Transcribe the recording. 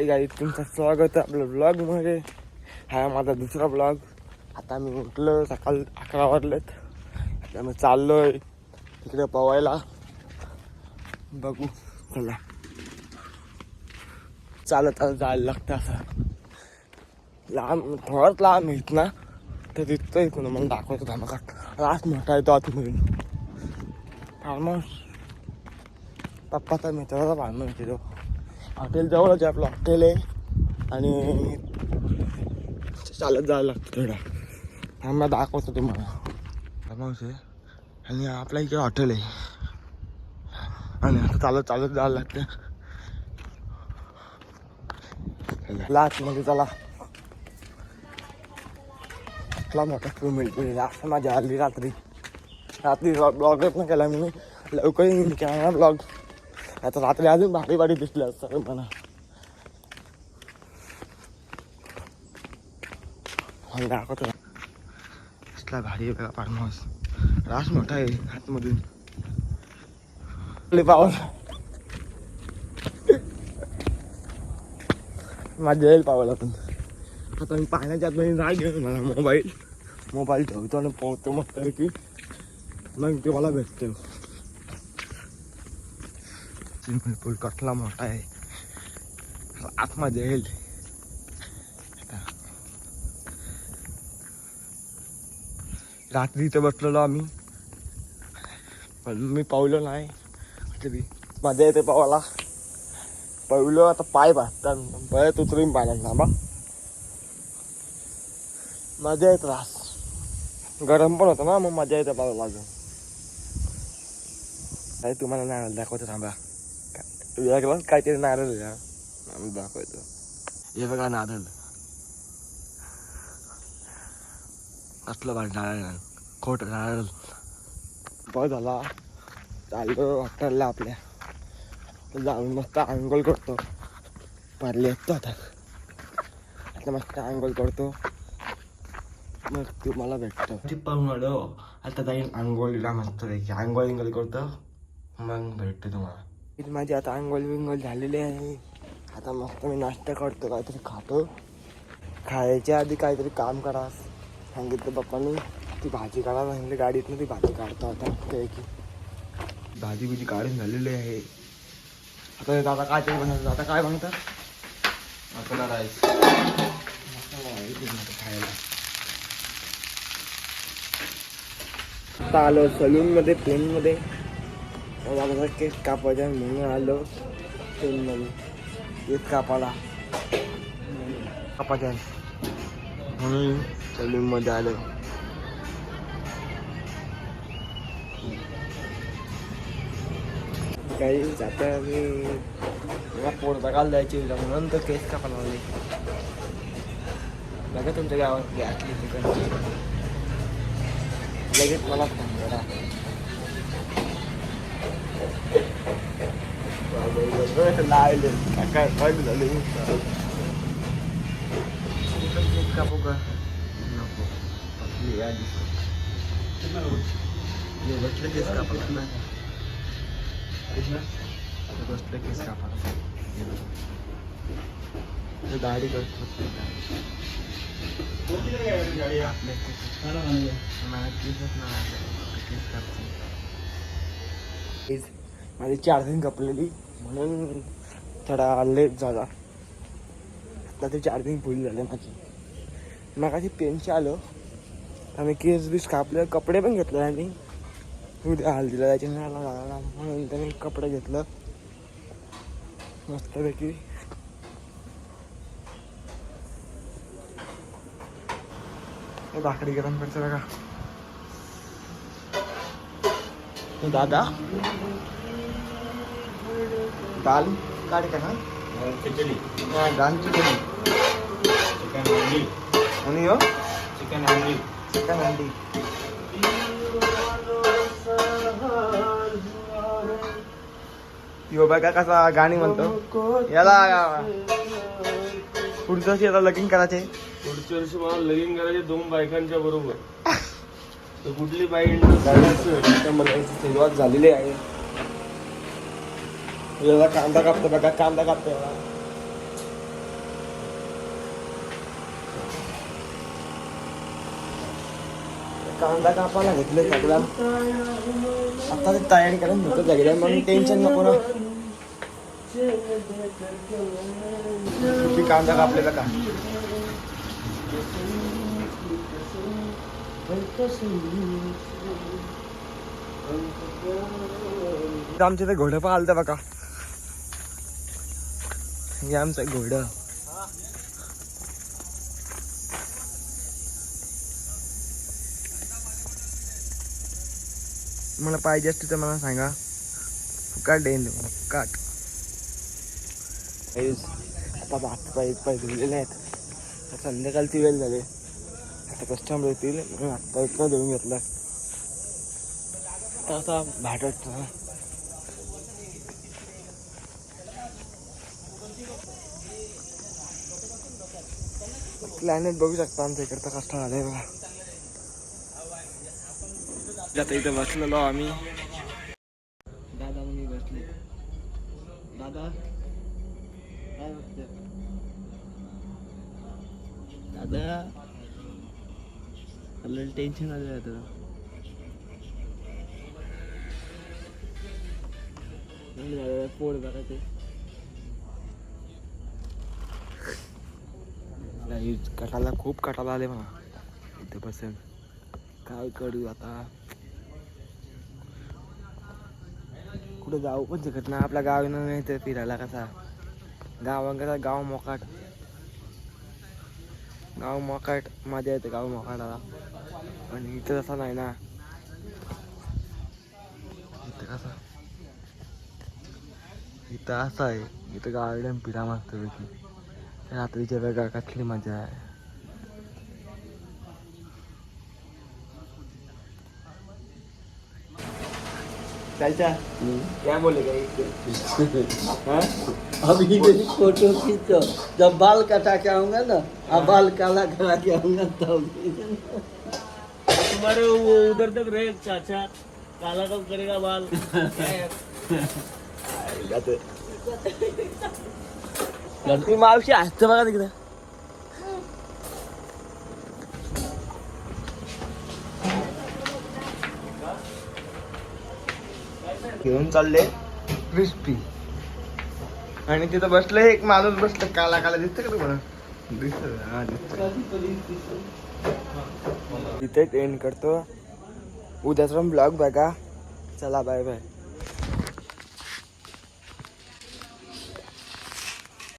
Guys तुमचं स्वागत आहे आपल्या ब्लॉगमध्ये. हा माझा दुसरा ब्लॉग. आता मी उठलो, सकाळ 11 वाजलेत. आता मी चाललोय तिकडे पवायला. बघू, चला चालत जायला लागतं. असं लांब, थोडंच लांब येत ना तर तिथं इकडून मला दाखवतो धमाकाट. रास मोठा येतो आतमधून. फार्म हाऊस पप्पाचा मित्राचा फार्म हाऊस येतो. हॉटेल जवळच आहे आपलं हॉटेल आहे आणि चालत जायला लागतं थोडं. आम्हाला दाखवतो तुम्हाला. फार्म हाऊस आहे आणि आपल्या इकडे हॉटेल आहे आणि आता चालत चालत जायला लागतं. लाचमध्ये चला मोठा क्रू मिळतो. जास्त माझ्या आली रात्री ब्लॉग पण केला मी. लवकर येईन केला ब्लॉग. आता रात्री अजून भारी भारी दिसलं असतं मला. दाखवतो कसला भारी आहे बघा फार्म हाऊस. रास मोठा आहे आतमधून. पावर माझ्या येईल पावाला पण. आता मी पाण्याच्या आतमध्ये नाही घेऊन मला मोबाईल ठेवतो आणि पोहतो मस्त की मग ते मला भेटतो. स्विमिंग पूल कसला मोठा आहे. आतमध्ये येईल. रात्री इथं बसलेलो आम्ही पण मी पावलो नाही. तरी मजा येते पावाला. पवलो आता पाय भासतात. परत उतरून पाण्यात ना बा मजा येत. रास गरम पण होतं ना मग मजा येते पावाला अजून. काही तुम्हाला नारळ दाखवतो थांबा. वेगळं काहीतरी नारळ दाखवतो. हे बघा नारळ असलं भारी नारळ. खोट नारळ. बस झाला. चाललो हॉटेलला आपल्या. जाऊन मस्त आंघोळ करतो. पारले येतो आता मस्त आंघोळ करतो मग तुम्हाला भेटतो. पाहून आलो आता जाईन आंघोळीला मस्त पैकी. आंघोळ करतो मग भेटतो तुम्हाला. माझी आता आंघोळ झालेली आहे. आता मस्त मी नाश्ता करतो. काहीतरी खातो. खायच्या आधी काहीतरी काम करा सांगितलं पप्पांनी. ती भाजी काढा सांगितली गाडीतनं. ती भाजी काढतो आता मस्त पैकी. भाजी बिजी काढून झालेली आहे. आता दादा काय तरी बनवतात. आता काय बनवतात? मसाला राईस खायला. आता आलो सलूनमध्ये प्लेनमध्ये. मला केस कापायचा म्हणून आलो प्लेनमध्ये. केस कापायचा म्हणून सलूनमध्ये आलो. काही आता मी मला पोट बघायला जायची म्हणून तर केस का बनवले. बघा तुमच्या गावात घातली तिकडची लगेच मला सांगा. लावले काय बघ झाले. केस कापू का नको बसले केस कापत नाही. बसलं केस कापा गाडी करतो. माझी चार्जिंग कपलेली म्हणून थोडा लेट झाला. आता ते चार्जिंग फुल झाले माझी. मग अशी पेनशी आलो आम्ही. केस बीस कापले. कपडे पण घेतले आणि उद्या हल्दीला जायचे म्हणून त्याने कपडे घेतलं मस्तपैकी. भाकरी गरम करतो बघा दादा. दाल काढ का ना खिचडी. दाल खिचडी. चिकन हंडी आणि हो चिकन हंडी. यो बघा कसा गाणी म्हणतो. याला पुढच्या वर्षी याला लगीन करायचे. पुढच्या वर्षी मला लगीन करायचे 2 बायकांच्या बरोबर. तर कुठली बाई सुरुवात झालेली आहे. याला कांदा कापतो बघा. कांदा कापतो कांदा कापायला घेतले सगळा. आता ते तयारी करून घेतो सगळ्या, म्हणून टेन्शन नको ना. किती कांदा कापलेला का. आमच्या इथे घोडं पण आलतं बघा. हे आमचं घोडं. मला पाहिजे असते तर मला सांगा. फुकाट देईन फुकाट. आता भात पाय धुलेले आहेत. आता संध्याकाळची वेळ झाली. आता कस्टमर येतील म्हणून आत्ता इतकं धुवून घेतलं. आता असा भाट वाटतो. क्लायमेट बघू शकता आमच्या इकडचं कष्ट झालंय बघा. आता इथं बसलेलो आम्ही. दादा मी बसले. दादा काय वाटतं दादा. आपल्याला टेन्शन आलं आता. पोट बघा ते कटाला खूप कटाला आले मला इथे बसेल. काय करू आता. कुठे जाऊ पण शकत नाही. आपल्या गावानं नाही तर फिरायला कसा गावांकसा गाव मोकाट. गाव मोकाट मजा येते गाव मोकाटाला. पण इथं तसा नाही ना. इथं कसा इथं असं आहे. इथं गार्डन फिरा मस्त पैकी. रात्रीच्या वेगळा कसली मजा आहे. चाचा क्या बोलेगा अभी मेरी फोटो खींचो. जब बाल कटा के आऊंगा ना, अब बाल काला करा के आऊंगा तब. तुम्हारे वो उधर तक रहे चाचा. काला कब करेगा बाल. ती मावशी असतं बघा तिकडे. घेऊन चालले क्रिस्पी. आणि तिथं बसलं एक माणूस बसलं काला काला. दिसतं का तुम्हाला. दिसत हा दिसत. तिथे एंड करतो. उद्याचा ब्लॉग बघा. चला बाय बाय.